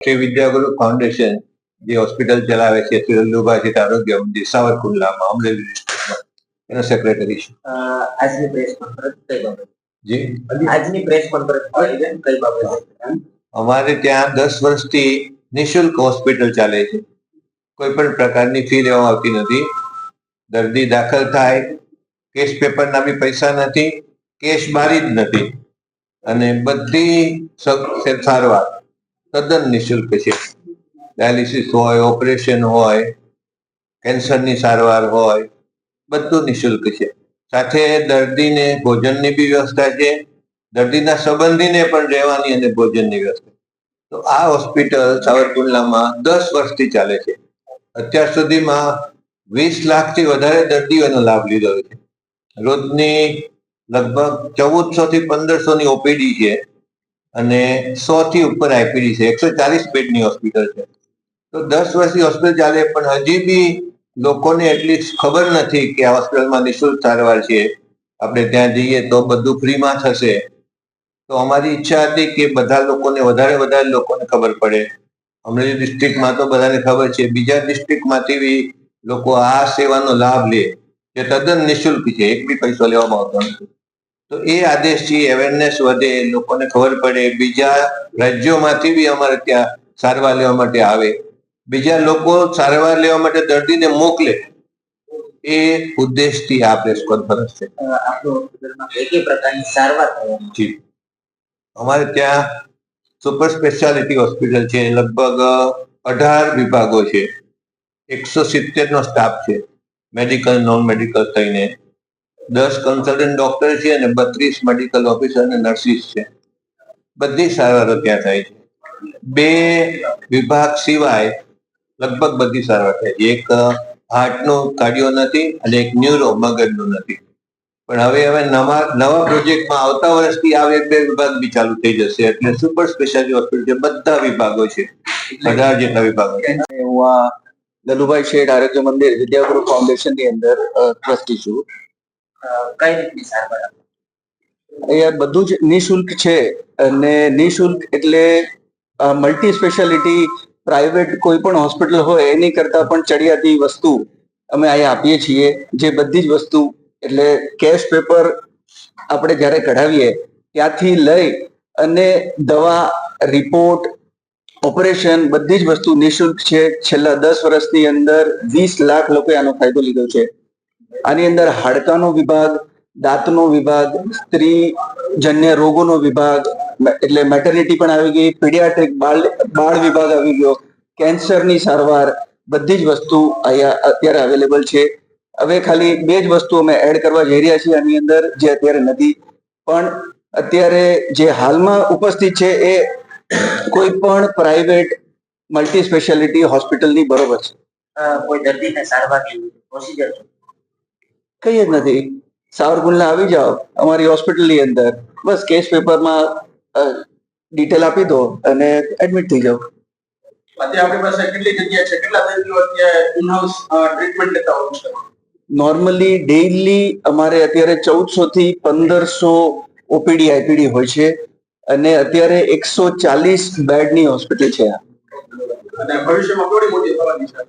Shri વિદ્યાગુરુ foundation જે hospital ચલાવે છે શ્રી વલ્લુભાઈ આરોગ્ય મંદિર સાવરકુંડલામાં અમરેલી ડિસ્ટ્રિક્ટમાં એનો સેક્રેટરી છું. આજની પ્રેસ કોન્ફરન્સ કઈ બાબતે? જી, આજની પ્રેસ કોન્ફરન્સ કઈ બાબતે? અમારે ત્યાં 10 વર્ષથી નિઃશુલ્ક હોસ્પિટલ ચાલે છે. કોઈ પણ પ્રકારની ફી લેવામાં આવતી નથી. દર્દી દાખલ થાય, કેસ પેપરના બી પૈસા નથી, કેસ બારી જ નથી, અને બધી સારવાર તદ્દન નિઃશુલ્ક છે. ડાયાલિસિસ હોય, ઓપરેશન હોય, કેન્સરની સારવાર હોય, બધું નિઃશુલ્ક છે. સાથે દર્દીને ભોજનની બી વ્યવસ્થા છે, દર્દીના સંબંધીને પણ રહેવાની અને ભોજનની વ્યવસ્થા. તો આ હોસ્પિટલ સાવરકુંડલામાં 10 વર્ષથી ચાલે છે. અત્યાર સુધીમાં 20 લાખથી વધારે દર્દીઓનો લાભ લીધો છે. રોજની લગભગ 1400 થી 1500 ની ઓપીડી છે અને 100 થી ઉપર આઈપીડી છે. 140 બેડની હોસ્પિટલ છે. તો 10 વર્ષથી હોસ્પિટલ ચાલે, પણ હજી બી લોકોને એટલી ખબર નથી કે આ હોસ્પિટલમાં નિઃશુલ્ક સારવાર છે, આપણે ત્યાં જઈએ તો બધું ફ્રીમાં થશે. તો અમારી ઈચ્છા હતી કે બધા લોકોને વધારે લોકોને ખબર પડે. અમરેલી ડિસ્ટ્રિક્ટમાં તો બધાને ખબર છે, બીજા ડિસ્ટ્રિક્ટમાંથી બી લોકો આ સેવાનો લાભ લે, જે તદ્દન નિઃશુલ્ક છે, એક બી પૈસો લેવામાં આવતો નથી. તો એ આદેશથી અવેરનેસ વધે, લોકોને ખબર પડે, બીજા રાજ્યોમાંથી બી અમારે ત્યાં સારવાર લેવા માટે આવે, બીજા લોકો સારવાર લેવા માટે દર્દીને મોકલે, એ ઉદ્દેશથી આ પ્રેસ કોન્ફરન્સ છે. આપણો હોસ્પિટલમાં કઈ પ્રકારની સારવાર થવાની છે? અમારે ત્યાં સુપર સ્પેશિયાલિટી હોસ્પિટલ છે. લગભગ 18 વિભાગો છે, 170 નો સ્ટાફ છે, મેડિકલ નોન મેડિકલ થઈને 10 કન્સલ્ટન્ટ ડોક્ટર છે અને 32 મેડિકલ ઓફિસર અને નર્સિસ છે. બધી સારવારો ત્યાં થાય છે. 2 વિભાગ સિવાય લગભગ બધી સારવાર થાય છે. એક હાર્ટનું કાર્ડિયો નથી અને એક ન્યુરો મગજનું નથી. પણ હવે નવા પ્રોજેક્ટમાં આવતા વર્ષથી આ 2 વિભાગ બી ચાલુ થઈ જશે. એટલે સુપર સ્પેશિયાલિટી હોસ્પિટલ છે, બધા વિભાગો છે, 18 જેટલા વિભાગો છે. હું આ લલુભાઈ શેઠ આરોગ્ય મંદિર વિદ્યાગુરુ ફાઉન્ડેશન ની અંદર ટ્રસ્ટી છું. કઈ રીતની સારવાર? અહીંયા બધું જ નિઃશુલ્ક છે, અને નિઃશુલ્ક એટલે મલ્ટી સ્પેશિયાલિટી પ્રાઇવેટ કોઈ પણ હોસ્પિટલ હોય એની કરતા પણ ચડિયાતી વસ્તુ અમે અહીંયા આપીએ છીએ. જે બધી જ વસ્તુ એટલે કેશ પેપર આપણે જ્યારે કઢાવીએ ત્યાંથી લઈ અને દવા, રિપોર્ટ, ઓપરેશન બધી જ વસ્તુ નિઃશુલ્ક છે. છેલ્લા 10 વર્ષની અંદર 20 લાખ લોકોએ આનો ફાયદો લીધો છે. આની અંદર હાડકાનો વિભાગ, દાંતનો વિભાગ, સ્ત્રીજન્ય રોગોનો વિભાગ એટલે મેટર્નિટી પણ આવી ગઈ, પીડિયાટ્રિક બાળ વિભાગ આવી ગયો, કેન્સરની સારવાર, બધી જ વસ્તુ અહીંયા અત્યારે અવેલેબલ છે. હવે ખાલી 2 જ વસ્તુ અમે એડ કરવા જઈ રહ્યા છીએ આની અંદર, જે અત્યારે નથી. પણ અત્યારે જે હાલમાં ઉપસ્થિત છે એ કોઈ પણ પ્રાઇવેટ મલ્ટી સ્પેશિયાલિટી હોસ્પિટલની બરોબર છે. કોઈ દર્દીને સારવાર પ્રોસિજર કઈ જ નથી. સાવરકુંડલા આવી જાઓ અમારી હોસ્પિટલની અંદર, બસ કેસ પેપરમાં ડિટેલ આપી દો અને એડમિટ થઈ જાઓ. અત્યારે આપણી પાસે કેટલી જગ્યા છે, કેટલા દર્દીઓ અત્યારે ઇનહાઉસ ટ્રીટમેન્ટ લેતા હોય છે? નોર્મલી ડેઈલી અમારે અત્યારે 1400 થી 1500 ઓપીડી આઈપીડી હોય છે, અને અત્યારે 140 બેડની હોસ્પિટલ છે. અને ભવિષ્યમાં કેવડી મોટી થવાની છે?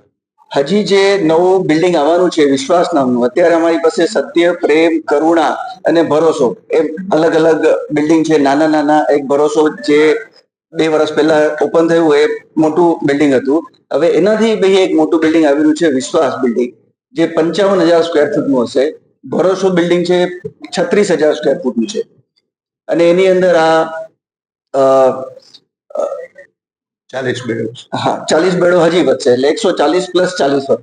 હજી જે નવું બિલ્ડિંગ આવવાનું છે વિશ્વાસ નામનું, અત્યારે અમારી પાસે સત્ય, પ્રેમ, કરુણા અને ભરોસો એમ અલગ અલગ બિલ્ડિંગ છે. નાના એક ભરોસો જે 2 વર્ષ પહેલા ઓપન થયું, એ મોટું બિલ્ડિંગ હતું. હવે એનાથી ભાઈ એક મોટું બિલ્ડિંગ આવેલું છે, વિશ્વાસ બિલ્ડિંગ, જે 55,000 સ્ક્વેર ફૂટનું હશે. ભરોસો બિલ્ડિંગ છે 36,000 સ્ક્વેર ફૂટનું છે. અને એની અંદર આ 40 બેડો. હા, 40 બેડો હજી વધશે, એટલે 140 + 40